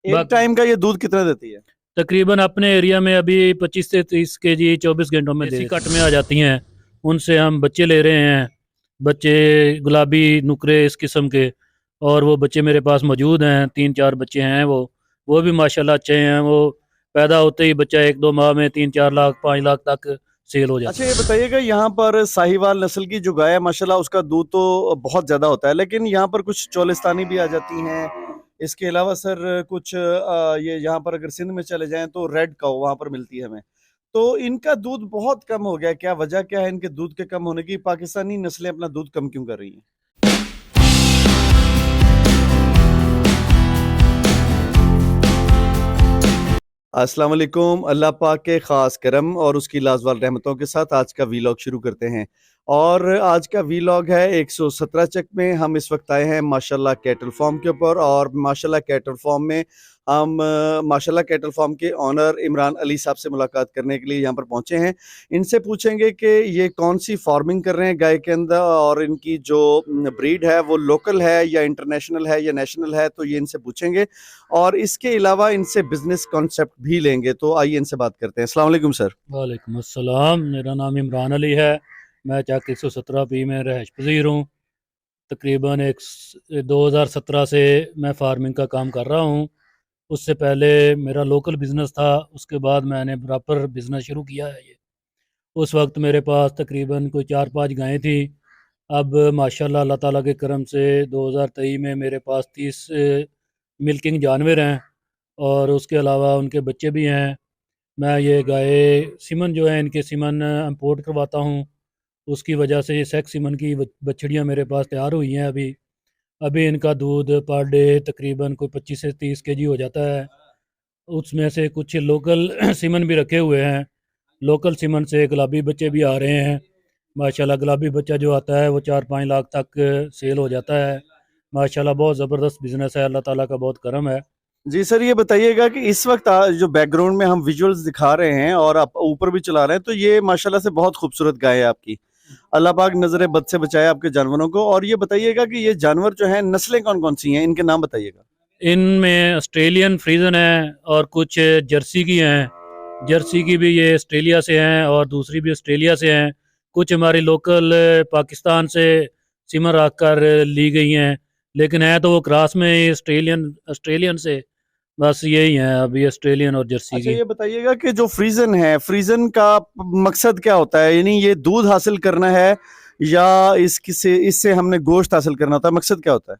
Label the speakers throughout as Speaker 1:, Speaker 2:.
Speaker 1: एक टाइम का ये दूध कितना देती है?
Speaker 2: तकरीबन अपने एरिया में अभी 25 से 30 केजी 24 घंटों में देसी कट में आ जाती हैं। उनसे हम बच्चे ले रहे हैं। बच्चे गुलाबी नुकरे इस किस्म के, और वो बच्चे मेरे पास मौजूद हैं। 3 4 बच्चे हैं। वो भी माशाल्लाह अच्छे हैं। वो पैदा होते ही बच्चा 1 2 माह में 3 4 लाख 5 लाख तक सेल हो
Speaker 1: अच्छा,
Speaker 2: जाता
Speaker 1: ये
Speaker 2: है।
Speaker 1: बताइएगा, यहाँ पर साहिवाल नस्ल की जो गाय है माशाल्लाह उसका दूध तो बहुत ज्यादा होता है, लेकिन यहाँ पर कुछ चोलिस्तानी भी आ जाती हैं। इसके अलावा सर कुछ ये यहाँ पर अगर सिंध में चले जाएं तो रेड काऊ वहां पर मिलती है हमें। तो इनका दूध बहुत कम हो गया, क्या वजह क्या है इनके दूध के कम होने की? पाकिस्तानी नस्लें अपना दूध कम क्यों कर रही हैं? अस्सलाम वालेकुम। अल्लाह पाक के ख़ास करम और उसकी लाजवाल रहमतों के साथ आज का वीलॉग शुरू करते हैं। और आज का वीलॉग है 117 चक में। हम इस वक्त आए हैं माशाल्लाह कैटल फार्म के ऊपर, और माशाल्लाह कैटल फार्म में हम माशाल्लाह कैटल फार्म के ऑनर इमरान अली साहब से मुलाकात करने के लिए यहाँ पर पहुँचे हैं। इनसे पूछेंगे कि ये कौन सी फार्मिंग कर रहे हैं गाय के अंदर, और इनकी जो ब्रीड है वो लोकल है या इंटरनेशनल है या नेशनल है, तो ये इनसे पूछेंगे। और इसके अलावा इनसे बिजनेस कॉन्सेप्ट भी लेंगे। तो आइए इनसे बात करते हैं। अस्सलाम वालेकुम सर।
Speaker 2: वालेकुम अस्सलाम। मेरा नाम इमरान अली है। मैं चक 117 पी में रहायश पजीर हूँ। तकरीबन एक 2017 से मैं फार्मिंग का काम कर रहा हूँ। उससे पहले मेरा लोकल बिज़नेस था। उसके बाद मैंने प्रॉपर बिज़नेस शुरू किया है ये। उस वक्त मेरे पास तकरीबन कोई 4 5 गायें थी। अब माशाल्लाह अल्लाह ताला के करम से 2023 में मेरे पास 30 मिल्किंग जानवर हैं, और उसके अलावा उनके बच्चे भी हैं। मैं ये गाय सीमन जो है, इनके सीमन इंपोर्ट करवाता हूँ। उसकी वजह से ये सेक्स सीमन की बछड़ियाँ मेरे पास तैयार हुई हैं। अभी अभी इनका दूध पर डे तकरीबन कोई 25 से 30 केजी हो जाता है। उसमें से कुछ लोकल सीमन भी रखे हुए हैं। लोकल सीमन से गुलाबी बच्चे भी आ रहे हैं। माशाल्लाह गुलाबी बच्चा जो आता है वो 4 5 लाख तक सेल हो जाता है। माशाल्लाह बहुत ज़बरदस्त बिजनेस है। अल्लाह ताला का बहुत करम है।
Speaker 1: जी सर, ये बताइएगा कि इस वक्त जो बैकग्राउंड में हम विजुअल्स दिखा रहे हैं और आप ऊपर भी चला रहे हैं, तो ये माशाल्लाह से बहुत खूबसूरत गाय है आपकी। अल्लाह पाक नजर बद से बचाए आपके जानवरों को। और ये बताइएगा कि ये जानवर जो है नस्लें कौन कौन सी हैं, इनके नाम बताइएगा।
Speaker 2: इनमें ऑस्ट्रेलियन फ्रीजन है और कुछ जर्सी की हैं। जर्सी की भी ये ऑस्ट्रेलिया से हैं और दूसरी भी ऑस्ट्रेलिया से हैं। कुछ हमारी लोकल पाकिस्तान से सिमर रख कर ली गई हैं, लेकिन है तो वो क्रॉस में ही ऑस्ट्रेलियन ऑस्ट्रेलियन से। बस यही है अभी ऑस्ट्रेलियन और जर्सी
Speaker 1: अच्छा,
Speaker 2: की।
Speaker 1: ये बताइएगा कि जो फ्रीजन है, फ्रीजन का मकसद क्या होता है? यानी ये दूध हासिल करना है या इससे इससे हमने गोश्त हासिल करना होता है? मकसद क्या होता है?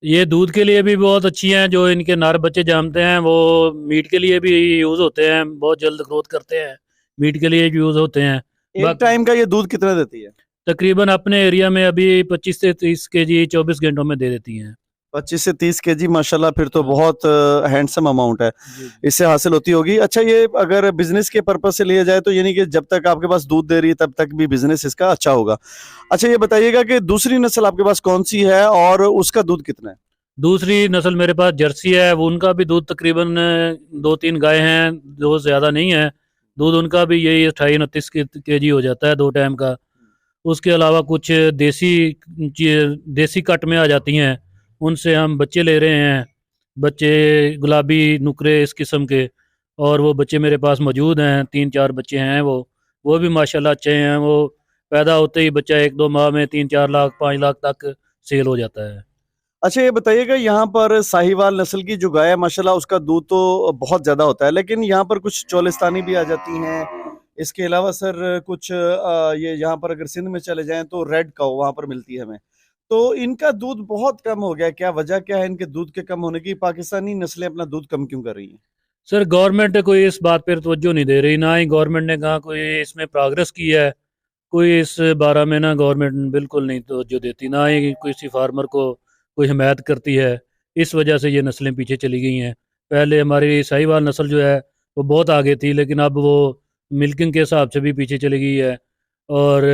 Speaker 2: ये दूध के लिए भी बहुत अच्छी हैं। जो इनके नर बच्चे जमते हैं वो मीट के लिए भी यूज़ होते हैं। बहुत जल्द ग्रोथ करते हैं, मीट के लिए भी यूज़ होते हैं।
Speaker 1: एक
Speaker 2: बाकी
Speaker 1: टाइम का ये दूध कितना देती है?
Speaker 2: तकरीबन अपने एरिया में अभी 25 से 30 केजी 24 घंटों में दे देती हैं।
Speaker 1: 25 से 30 केजी, माशाल्लाह, फिर तो
Speaker 2: हाँ।
Speaker 1: बहुत हैंडसम अमाउंट है
Speaker 2: जी जी।
Speaker 1: इससे हासिल होती होगी। अच्छा, ये अगर बिजनेस के पर्पज से लिया जाए तो यानी कि जब तक आपके पास दूध दे रही है तब तक भी बिजनेस इसका अच्छा होगा। अच्छा, ये बताइएगा कि दूसरी नस्ल आपके पास कौन सी है और उसका दूध कितना है?
Speaker 2: दूसरी नस्ल मेरे पास जर्सी है। वो उनका भी दूध तकरीबन 2 3 गाय हैं, दो ज़्यादा नहीं है। दूध उनका भी यही 28 29 केजी हो जाता है 2 टाइम का। उसके अलावा कुछ देसी देसी कट में आ जाती हैं। उनसे हम बच्चे ले रहे हैं। बच्चे गुलाबी नुकरे इस किस्म के, और वो बच्चे मेरे पास मौजूद हैं। 3 4 बच्चे हैं। वो भी माशाल्लाह अच्छे हैं। वो पैदा होते ही बच्चा 1 2 माह में 3 4 लाख 5 लाख तक सेल हो जाता है।
Speaker 1: अच्छा, ये बताइएगा, यहाँ पर साहिवाल नस्ल की जो गाय है माशाल्लाह उसका दूध तो बहुत ज्यादा होता है, लेकिन यहाँ पर कुछ चोलिस्तानी भी आ जाती हैं। इसके अलावा सर कुछ ये यहाँ पर अगर सिंध में चले जाएं तो रेड काऊ वहां पर मिलती है हमें। तो इनका दूध बहुत कम हो गया, क्या वजह क्या है इनके दूध के कम होने की? पाकिस्तानी नस्लें अपना दूध कम क्यों कर रही हैं?
Speaker 2: सर गवर्नमेंट कोई इस बात पर तवज्जो नहीं दे रही। ना ही गवर्नमेंट ने कहा कोई इसमें प्रोग्रेस की है। कोई इस बारे में ना गवर्नमेंट बिल्कुल नहीं तवज्जो देती, ना ही किसी फार्मर को कोई हिमायत करती है। इस वजह से ये नस्लें पीछे चली गई हैं। पहले हमारी साहिवाल नस्ल जो है वो बहुत आगे थी, लेकिन अब वो मिल्किंग के हिसाब से भी पीछे चली गई है। और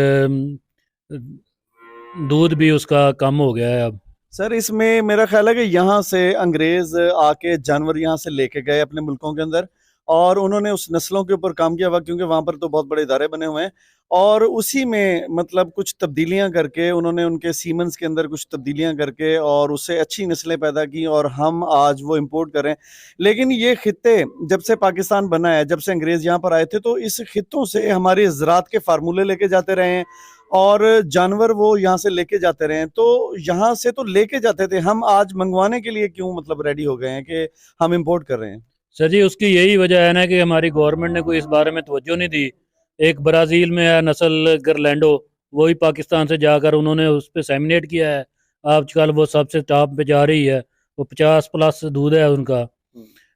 Speaker 2: दूध भी उसका कम हो गया है अब।
Speaker 1: सर, इसमें मेरा ख्याल है कि यहाँ से अंग्रेज आके जानवर यहाँ से लेके गए अपने मुल्कों के अंदर, और उन्होंने उस नस्लों के ऊपर काम किया हुआ, क्योंकि वहाँ पर तो बहुत बड़े इदारे बने हुए हैं, और उसी में मतलब कुछ तब्दीलियां करके उन्होंने उनके सीमेंस के अंदर कुछ तब्दीलियां करके और उससे अच्छी नस्लें पैदा की और हम आज वो इंपोर्ट कर रहे हैं। लेकिन ये खित्ते जब से पाकिस्तान बना है, जब से अंग्रेज यहाँ पर आए थे, तो इस खित्तों से हमारे ज़राअत के फार्मूले लेके जाते रहे हैं और जानवर वो यहाँ से लेके जाते रहे हैं। तो यहाँ से तो लेके जाते थे, हम आज मंगवाने के लिए क्यों मतलब रेडी हो गए हैं कि हम इंपोर्ट कर रहे हैं?
Speaker 2: सर जी, उसकी यही वजह है ना कि हमारी गवर्नमेंट ने कोई इस बारे में तवज्जो नहीं दी। एक ब्राज़ील में है नस्ल गरलैंडो, वही पाकिस्तान से जाकर उन्होंने उस पर सेमिनेट किया है। आजकल वो सबसे टॉप पे जा रही है, वो 50+ दूध है उनका।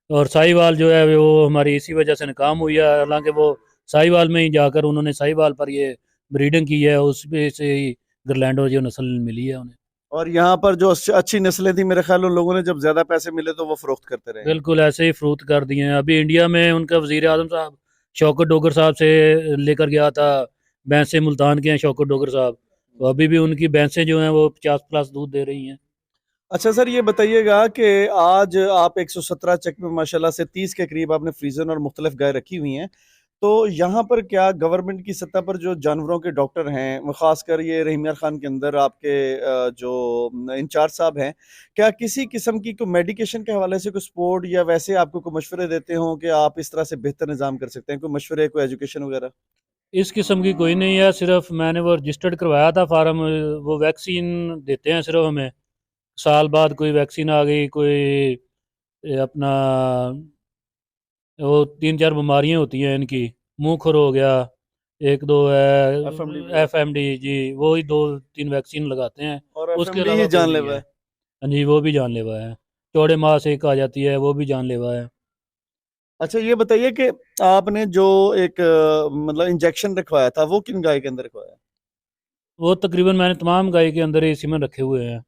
Speaker 2: और साहिवाल जो है वो हमारी इसी वजह से नाकाम हुई है, हालांकि वो साहिवाल में ही जाकर उन्होंने साहिवाल पर ये ब्रीडिंग की है, उस पे से ही गरलैंडो जो नस्ल मिली है उन्हें।
Speaker 1: और यहाँ पर जो अच्छी नस्लें थी, मेरे ख्याल उन लोगों ने जब ज्यादा पैसे मिले तो वो फरोख्त करते रहे।
Speaker 2: बिल्कुल ऐसे ही फरोख्त कर दिए हैं। अभी इंडिया में उनका वजीर आजम साहब शौकत डोगर साहब से लेकर गया था, भैंसें मुल्तान के हैं शौकत डोगर साहब, तो अभी भी उनकी भैंसें जो हैं वो 50+ दूध दे रही हैं।
Speaker 1: अच्छा सर, ये बताइएगा कि आज आप 117 चक में माशाल्लाह से 30 के करीब आपने फ्रीजन और मुख्तलिफ गाय रखी हुई हैं, तो यहाँ पर क्या गवर्नमेंट की सतह पर जो जानवरों के डॉक्टर हैं, वो खासकर ये रहीम यार खान के अंदर आपके जो इंचार्ज साहब हैं, क्या किसी किस्म की कोई मेडिकेशन के हवाले से कोई सपोर्ट या वैसे आपको कोई मशवरे देते हों कि आप इस तरह से बेहतर निज़ाम कर सकते हैं, कोई मशवरे, कोई एजुकेशन वगैरह?
Speaker 2: इस किस्म की कोई नहीं है, सिर्फ मैंने वो रजिस्टर्ड करवाया था फार्म। वो वैक्सीन देते हैं सिर्फ हमें, साल बाद कोई वैक्सीन आ गई, कोई अपना वो 3-4 बीमारियां होती हैं इनकी, मुंह खुर हो गया, एक दो है
Speaker 1: FMD
Speaker 2: FMD जी, वो ही 2-3 वैक्सीन लगाते हैं।
Speaker 1: और
Speaker 2: उसके
Speaker 1: FMD
Speaker 2: अलावा
Speaker 1: ही
Speaker 2: कोई नहीं
Speaker 1: जानलेवा
Speaker 2: है।
Speaker 1: है।
Speaker 2: हाँ जी, वो भी जानलेवा है। चौड़े माह से एक आ जाती है, वो भी जानलेवा है।
Speaker 1: अच्छा ये बताइए कि आपने जो एक मतलब इंजेक्शन रखवाया था, वो किन गाय के अंदर रखवाया?
Speaker 2: वो तकरीबन मैंने तमाम गाय के अंदर ही सीमन रखे हुए हैं।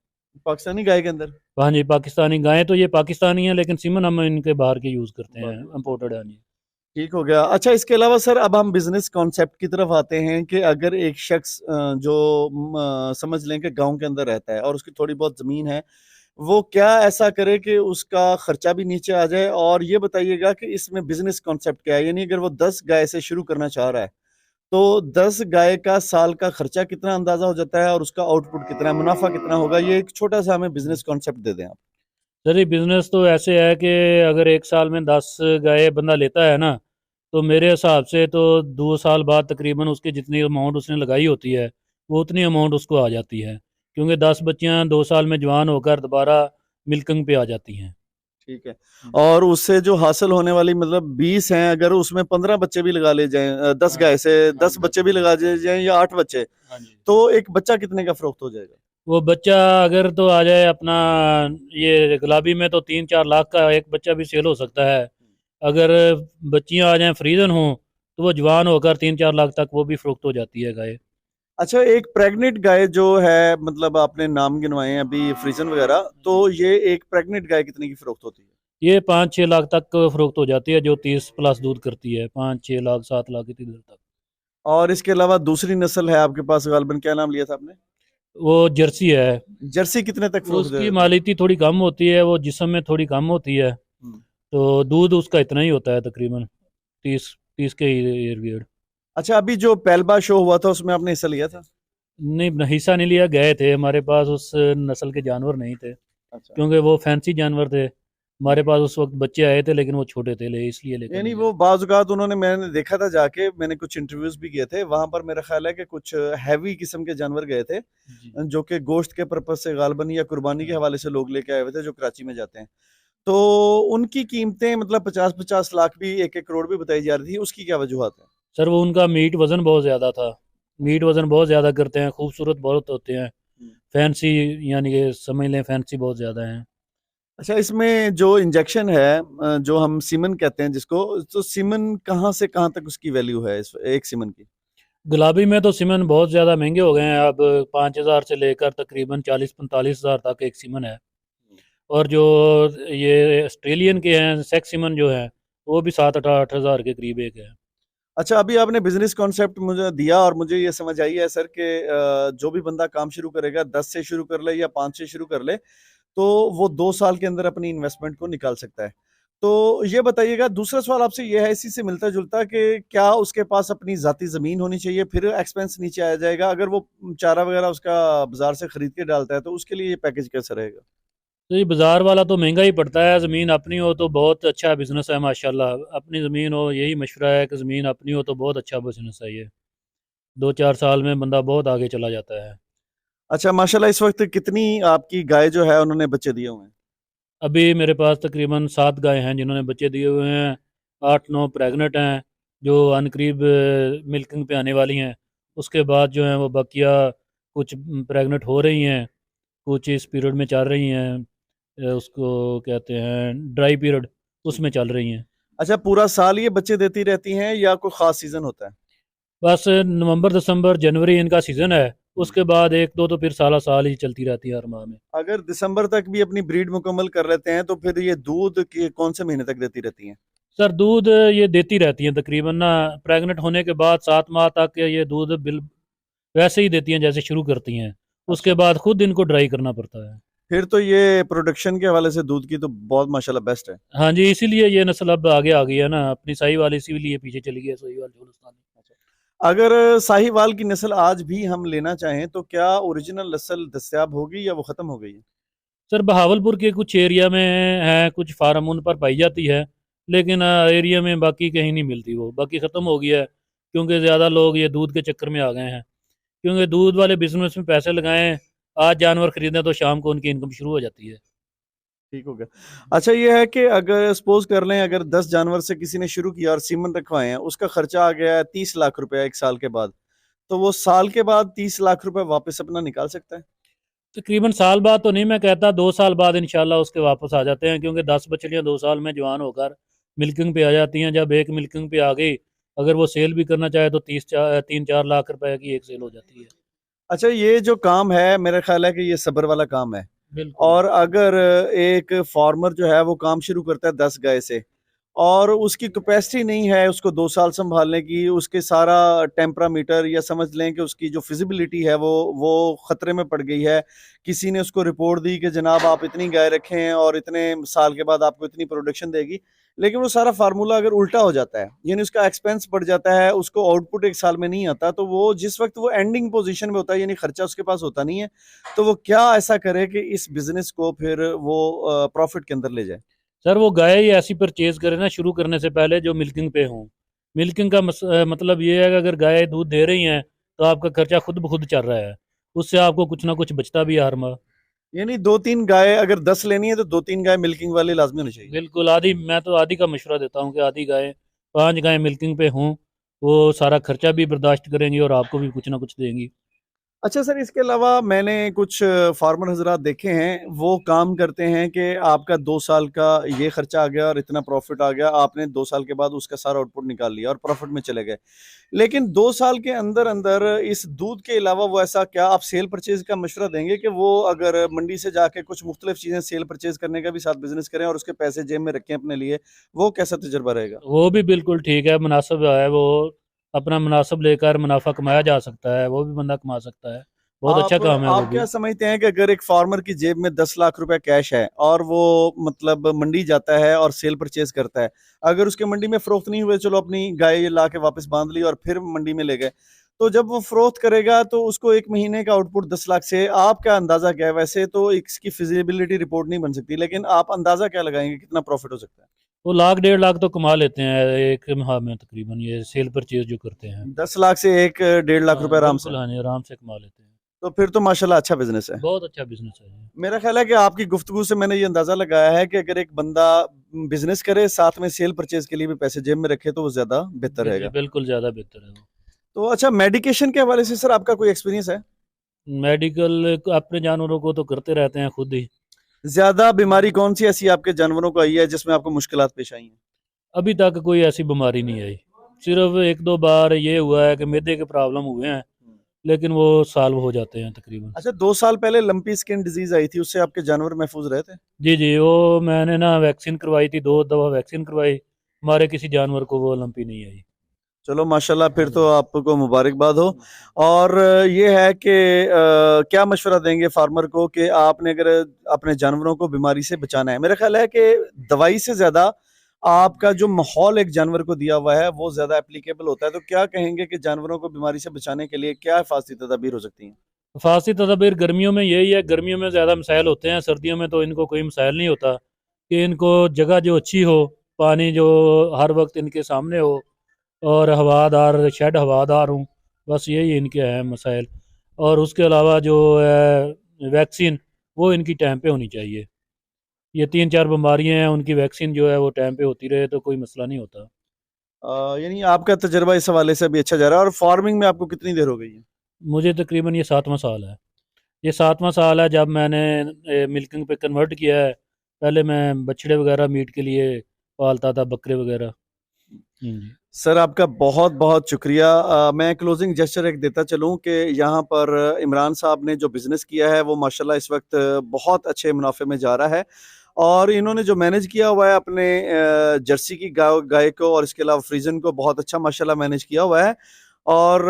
Speaker 1: पाकिस्तानी गाय के अंदर?
Speaker 2: हाँ जी, पाकिस्तानी गायें तो ये पाकिस्तानी हैं, लेकिन सीमन हम इनके बाहर के यूज़ करते हैं, इम्पोर्टेड है नहीं।
Speaker 1: ठीक हो गया। अच्छा, इसके अलावा सर अब हम बिजनेस कॉन्सेप्ट की तरफ आते हैं कि अगर एक शख्स जो समझ लें कि गांव के अंदर रहता है और उसकी थोड़ी बहुत ज़मीन है, वो क्या ऐसा करे कि उसका खर्चा भी नीचे आ जाए? और ये बताइएगा कि इसमें बिजनेस कॉन्सेप्ट क्या है, यानी अगर वो 10 गाय से शुरू करना चाह रहा है, तो 10 गाय का साल का खर्चा कितना अंदाजा हो जाता है और उसका आउटपुट कितना है, मुनाफा कितना होगा? ये एक छोटा सा हमें बिजनेस कॉन्सेप्ट दे दें आप।
Speaker 2: सर ये बिज़नेस तो ऐसे है कि अगर एक साल में 10 गाय बंदा लेता है ना, तो मेरे हिसाब से तो 2 साल बाद तकरीबन उसकी जितनी अमाउंट उसने लगाई होती है, वो उतनी अमाउंट उसको आ जाती है, क्योंकि 10 बच्चियां 2 साल में जवान होकर दोबारा मिल्किंग पे आ जाती हैं।
Speaker 1: ठीक है। और उससे जो हासिल होने वाली मतलब 20 हैं, अगर उसमें 15 बच्चे भी लगा ले जाएं, 10 गाय से 10 बच्चे भी लगा ले जाएं या 8 बच्चे,
Speaker 2: हाँ जी।
Speaker 1: तो एक बच्चा कितने का फरोख्त हो जाएगा?
Speaker 2: वो बच्चा अगर तो आ जाए अपना, ये गुलाबी में तो 3-4 लाख का एक बच्चा भी सेल हो सकता है। अगर बच्चियां आ जाएं फ्रीजन हो, तो वो जवान होकर 3-4 लाख तक वो भी फरोख्त हो जाती है गाय।
Speaker 1: अच्छा, एक प्रेग्नेंट गाय जो है, मतलब आपने नाम गिनवाए हैं अभी फ्रीजन वगैरह, तो ये एक प्रेग्नेंट गाय कितने की फरोख्त होती है?
Speaker 2: ये 5-6 लाख तक फरोख्त हो जाती है, जो 30+ दूध करती है, 5-6 लाख 7 लाख इतनी दूर तक।
Speaker 1: और इसके अलावा दूसरी नस्ल है आपके पास गालबन, क्या नाम लिया था आपने?
Speaker 2: वो जर्सी है।
Speaker 1: जर्सी कितने तक फरोख्त दे
Speaker 2: उसकी
Speaker 1: देती है?
Speaker 2: मालिती थोड़ी कम होती है, वो जिस्म में थोड़ी कम होती है,
Speaker 1: हम्म।
Speaker 2: तो दूध उसका इतना ही होता है तकरीबन 30 के इर्द गिर्द।
Speaker 1: अच्छा, अभी जो पहलबा शो हुआ था उसमें आपने हिस्सा लिया था?
Speaker 2: नहीं, हिस्सा नहीं लिया, गए थे, हमारे पास उस नस्ल के जानवर नहीं थे,
Speaker 1: अच्छा,
Speaker 2: क्योंकि वो फैंसी जानवर थे। हमारे पास उस वक्त बच्चे आए थे, लेकिन वो छोटे थे, ले इसलिए लेकर
Speaker 1: यानी
Speaker 2: नहीं
Speaker 1: वो
Speaker 2: गए।
Speaker 1: बाज़-औक़ात उन्होंने, मैंने देखा था जाके, मैंने कुछ इंटरव्यूज भी किए थे वहां पर, मेरा ख्याल है कि कुछ हैवी किस्म के जानवर गए थे,
Speaker 2: जी।
Speaker 1: जो कि गोश्त के पर्पज से गालबन या कुर्बानी के हवाले से लोग लेके आए हुए थे, जो कराची में जाते हैं। तो उनकी कीमतें मतलब 50-50 लाख भी, 1-1 करोड़ भी बताई जा रही थी, उसकी क्या वजूहत है?
Speaker 2: सर वो उनका मीट वज़न बहुत ज़्यादा था, मीट वज़न बहुत ज़्यादा करते हैं, खूबसूरत बहुत होते हैं, फैंसी, यानी कि समझ लें फैंसी बहुत ज़्यादा हैं।
Speaker 1: अच्छा, इसमें जो इंजेक्शन है, जो हम सीमन कहते हैं जिसको, तो सीमन कहाँ से कहाँ तक उसकी वैल्यू है इस एक सीमन की?
Speaker 2: गुलाबी में तो सीमन बहुत ज़्यादा महंगे हो गए हैं अब, 5,000 से लेकर तकरीबन 40-45 हज़ार तक एक सीमन है। और जो ये ऑस्ट्रेलियन के हैं सेक्स सीमन जो है, वो भी 7-8 हज़ार के करीब एक है।
Speaker 1: अच्छा, अभी आपने बिजनेस कॉन्सेप्ट मुझे दिया और मुझे ये समझ आई है सर कि जो भी बंदा काम शुरू करेगा, 10 से शुरू कर ले या 5 से शुरू कर ले, तो वो 2 साल के अंदर अपनी इन्वेस्टमेंट को निकाल सकता है। तो ये बताइएगा, दूसरा सवाल आपसे ये है इसी से मिलता जुलता, कि क्या उसके पास अपनी जाती जमीन होनी चाहिए, फिर एक्सपेंस नीचे आ जाएगा? अगर वो चारा वगैरह उसका बाजार से खरीद के डालता है तो उसके लिए ये पैकेज कैसा रहेगा?
Speaker 2: तो ये बाज़ार वाला तो महंगा ही पड़ता है, ज़मीन अपनी हो तो बहुत अच्छा बिज़नेस है माशाल्लाह। अपनी ज़मीन हो, यही मशवरा है कि ज़मीन अपनी हो तो बहुत अच्छा बिज़नेस है ये। 2-4 साल में बंदा बहुत आगे चला जाता है।
Speaker 1: अच्छा, माशाल्लाह इस वक्त कितनी आपकी गाय जो है उन्होंने बच्चे दिए हुए हैं?
Speaker 2: अभी मेरे पास तकरीबन 7 गाय हैं जिन्होंने बच्चे दिए हुए हैं, 8-9 प्रेग्नेंट हैं, जो अनकरीब मिल्किंग पे आने वाली हैं। उसके बाद जो हैं वो बकिया कुछ प्रेग्नेंट हो रही हैं, कुछ इस पीरियड में चल रही हैं, उसको कहते हैं ड्राई पीरियड, उसमें चल रही हैं।
Speaker 1: अच्छा, पूरा साल ये बच्चे देती रहती हैं या कोई खास सीजन होता है?
Speaker 2: बस नवंबर, दिसंबर, जनवरी इनका सीज़न है, उसके बाद 1-2 तो फिर साला साल ही चलती रहती है हर माह में।
Speaker 1: अगर दिसंबर तक भी अपनी ब्रीड मुकम्मल कर लेते हैं तो फिर ये दूध के कौन से महीने तक देती रहती हैं?
Speaker 2: सर दूध ये देती रहती हैं तकरीबन ना, प्रेग्नेंट होने के बाद 7 माह तक ये दूध बिल वैसे ही देती हैं जैसे शुरू करती हैं। उसके
Speaker 1: अच्छा,
Speaker 2: बाद खुद इनको ड्राई करना पड़ता है।
Speaker 1: फिर तो ये प्रोडक्शन के हवाले से दूध की तो बहुत माशाल्लाह बेस्ट है।
Speaker 2: हाँ जी, इसीलिए ये नस्ल अब आगे आ गई है ना, अपनी साहीवाल इसीलिए पीछे चली गई है, साहीवाल जोलिस्तानी।
Speaker 1: अगर साहीवाल की नस्ल आज भी हम लेना चाहें तो क्या ओरिजिनल नस्ल दस्तयाब होगी या वो खत्म हो गई है?
Speaker 2: सर बहावलपुर के कुछ एरिया में है, कुछ फार्म उन पर पाई जाती है, लेकिन एरिया में बाकी कहीं नहीं मिलती, वो बाकी ख़त्म हो गया है, क्योंकि ज़्यादा लोग ये दूध के चक्कर में आ गए हैं। क्योंकि दूध वाले बिजनेस में पैसे लगाएं, आज जानवर खरीदें तो शाम को उनकी इनकम शुरू हो जाती है।
Speaker 1: ठीक हो गया। अच्छा, ये है कि अगर सपोज कर लें, अगर 10 जानवर से किसी ने शुरू किया और सीमन रखवाए हैं, उसका खर्चा आ गया है 30 लाख रुपया 1 साल के बाद, तो वो साल के बाद 30 लाख रुपए वापस अपना निकाल सकता है?
Speaker 2: तकरीबन साल बाद तो नहीं, मैं कहता 2 साल बाद इंशाल्लाह उसके वापस आ जाते हैं, क्योंकि 10 बछड़ियाँ 2 साल में जवान होकर मिल्किंग पे आ जाती हैं। जब एक मिल्किंग पे आ गई, अगर वो सेल भी करना चाहे तो 3-4 लाख रुपए की एक सेल हो जाती है।
Speaker 1: अच्छा, ये जो काम है मेरा ख्याल है कि ये सब्र वाला काम है।
Speaker 2: बिल्कुल।
Speaker 1: और अगर एक फार्मर जो है वो काम शुरू करता है 10 गाय से, और उसकी कैपेसिटी नहीं है उसको 2 साल संभालने की, उसके सारा टेम्परामीटर या समझ लें कि उसकी जो फिजिबिलिटी है वो खतरे में पड़ गई है। किसी ने उसको रिपोर्ट दी कि जनाब आप इतनी गाय रखें और इतने साल के बाद आपको इतनी प्रोडक्शन देगी, लेकिन वो सारा फार्मूला अगर उल्टा हो जाता है, यानी उसका एक्सपेंस बढ़ जाता है, उसको आउटपुट 1 साल में नहीं आता, तो वो जिस वक्त वो एंडिंग पोजीशन में होता है, यानी खर्चा उसके पास होता नहीं है, तो वो क्या ऐसा करे कि इस बिजनेस को फिर वो प्रॉफिट के अंदर ले जाए?
Speaker 2: सर वो गाय ही ऐसी परचेज करे ना शुरू करने से पहले जो मिल्किंग पे हों। मिल्किंग का मतलब ये है कि अगर गाय दूध दे रही हैं तो आपका खर्चा खुद ब खुद चल रहा है, उससे आपको कुछ ना कुछ बचता भी है हर माह।
Speaker 1: यानी 2-3 गाय, अगर 10 लेनी है तो 2-3 गाय मिल्किंग वाली लाजमी होनी चाहिए।
Speaker 2: बिल्कुल, आधी मैं तो आधी का मशवरा देता हूँ कि आधी गाय 5 गाय मिल्किंग पे हों, वो सारा खर्चा भी बर्दाश्त करेंगी और आपको भी कुछ ना कुछ देंगी।
Speaker 1: अच्छा सर, इसके अलावा मैंने कुछ फार्मर हजरात देखे हैं, वो काम करते हैं कि आपका 2 साल का ये खर्चा आ गया और इतना प्रॉफिट आ गया, आपने 2 साल के बाद उसका सारा आउटपुट निकाल लिया और प्रॉफिट में चले गए। लेकिन 2 साल के अंदर अंदर इस दूध के अलावा वो ऐसा क्या आप सेल परचेज का मशवरा देंगे कि वो अगर मंडी से जाके कुछ मुख्तलिफ चीज़ें सेल परचेज करने का भी साथ बिजनेस करें और उसके पैसे जेब में रखें अपने लिए, वो कैसा तजुर्बा रहेगा?
Speaker 2: वो भी बिल्कुल ठीक है, मुनासिब है वो, अपना मुनासिब लेकर मुनाफा कमाया जा सकता है, वो भी बंदा कमा सकता है। बहुत अच्छा काम है वो
Speaker 1: आप
Speaker 2: भी।
Speaker 1: क्या समझते हैं कि अगर एक फार्मर की जेब में 10 लाख रुपए कैश है और वो मतलब मंडी जाता है और सेल परचेज करता है, अगर उसके मंडी में फरोख्त नहीं हुए, चलो अपनी गाय ला के वापस बांध ली और फिर मंडी में ले गए, तो जब वो फरोख्त करेगा तो उसको एक महीने का आउटपुट 10 लाख से आपका अंदाजा क्या है? वैसे तो इसकी फिजिबिलिटी रिपोर्ट नहीं बन सकती, लेकिन आप अंदाजा क्या लगाएंगे कितना प्रॉफिट हो सकता है?
Speaker 2: वो लाख 1.5 लाख तो कमा लेते हैं एक माह में तकरीबन, ये सेल परचेज जो करते हैं।
Speaker 1: 10 लाख से 1-1.5 लाख रुपए आराम से?
Speaker 2: बिल्कुल हाँ जी, आराम से कमा लेते हैं।
Speaker 1: तो फिर तो माशाल्लाह अच्छा बिजनेस है।
Speaker 2: बहुत अच्छा बिजनेस है ये।
Speaker 1: मेरा ख्याल है कि आपकी गुफ्तगू से मैंने ये अंदाजा लगाया है कि अगर एक बंदा बिजनेस करे साथ में सेल परचेज के लिए भी पैसे जेब में रखे तो वो ज्यादा बेहतर
Speaker 2: जी, जी,
Speaker 1: रहेगा।
Speaker 2: बिल्कुल ज़्यादा बेहतर है वो।
Speaker 1: तो अच्छा, मेडिकेशन के हवाले से सर आपका कोई एक्सपीरियंस है?
Speaker 2: मेडिकल अपने जानवरों को तो करते रहते हैं खुद ही।
Speaker 1: ज्यादा बीमारी कौन सी ऐसी आपके जानवरों को आई है जिसमें आपको मुश्किलात पेश आई हैं?
Speaker 2: अभी तक कोई ऐसी बीमारी नहीं आई। सिर्फ 1-2 बार ये हुआ है कि मैदे के प्रॉब्लम हुए हैं, लेकिन वो सॉल्व हो जाते हैं तकरीबन।
Speaker 1: अच्छा, 2 साल पहले लंपी स्किन डिजीज आई थी, उससे आपके जानवर महफूज रहे थे?
Speaker 2: जी, जी, वो मैंने ना वैक्सीन करवाई थी, 2 दवा वैक्सीन करवाई, हमारे किसी जानवर को वो लंपी नहीं आई।
Speaker 1: चलो माशाल्लाह, फिर तो आपको मुबारकबाद हो। और ये है कि क्या मशवरा देंगे फार्मर को कि आपने अगर अपने जानवरों को बीमारी से बचाना है, मेरा ख्याल है कि दवाई से ज्यादा आपका जो माहौल एक जानवर को दिया हुआ है वो ज़्यादा एप्लीकेबल होता है, तो क्या कहेंगे कि जानवरों को बीमारी से बचाने के लिए क्या हिफाजती तदाबीर हो सकती हैं?
Speaker 2: फासी तदबीर गर्मियों में यही है, गर्मियों में ज़्यादा मसाइल होते हैं, सर्दियों में तो इनको कोई मसाइल नहीं होता कि इनको जगह जो अच्छी हो, पानी जो हर वक्त इनके सामने हो, और हवादार शेड हवादार हूँ, बस यही इनके हैं मसाइल। और उसके अलावा जो है वैक्सीन, वो इनकी टाइम पे होनी चाहिए। ये 3-4 बीमारियां हैं, उनकी वैक्सीन जो है वो टाइम पे होती रहे तो कोई मसला नहीं होता।
Speaker 1: यानी आपका तजुर्बा इस हवाले से अभी अच्छा जा रहा है, और फार्मिंग में आपको कितनी देर हो गई है?
Speaker 2: मुझे तकरीबन ये 7वां साल है। ये 7वां साल है जब मैंने मिल्किंग पे कन्वर्ट किया है। पहले मैं बछड़े वगैरह मीट के लिए पालता था, बकरे वगैरह। जी।
Speaker 1: सर आपका बहुत बहुत शुक्रिया। मैं क्लोजिंग जेस्चर एक देता चलूं कि यहाँ पर इमरान साहब ने जो बिज़नेस किया है वो माशाल्लाह इस वक्त बहुत अच्छे मुनाफे में जा रहा है, और इन्होंने जो मैनेज किया हुआ है अपने जर्सी की गाय गाय को और इसके अलावा फ्रीजन को बहुत अच्छा माशाल्लाह मैनेज किया हुआ है। और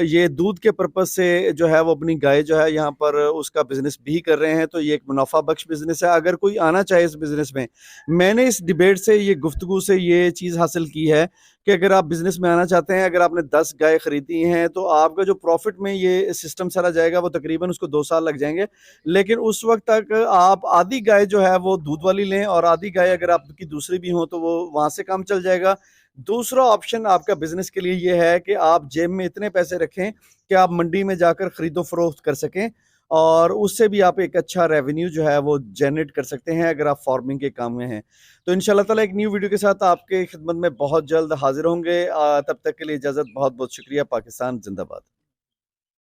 Speaker 1: ये दूध के पर्पज़ से जो है वो अपनी गाय जो है यहाँ पर उसका बिज़नेस भी कर रहे हैं, तो ये एक मुनाफा बख्श बिज़नेस है। अगर कोई आना चाहे इस बिज़नेस में, मैंने इस डिबेट से, ये गुफ्तगू से ये चीज़ हासिल की है कि अगर आप बिज़नेस में आना चाहते हैं, अगर आपने 10 गाय खरीदी हैं, तो आपका जो प्रॉफ़िट में ये सिस्टम सारा जाएगा वो तकरीबन उसको 2 साल लग जाएँगे। लेकिन उस वक़्त तक आप आधी गाय जो है वो दूध वाली लें, और आधी गाय अगर आपकी दूसरी भी हो तो वो वहाँ से काम चल जाएगा। दूसरा ऑप्शन आपका बिज़नेस के लिए ये है कि आप जेब में इतने पैसे रखें कि आप मंडी में जाकर खरीदो-फ़रोख्त कर सकें, और उससे भी आप एक अच्छा रेवेन्यू जो है वो जनरेट कर सकते हैं अगर आप फार्मिंग के काम में हैं। तो इंशाल्लाह ताला एक न्यू वीडियो के साथ आपके खिदमत में बहुत जल्द हाज़िर होंगे। तब तक के लिए इजाज़त, बहुत-बहुत शुक्रिया। पाकिस्तान ज़िंदाबाद।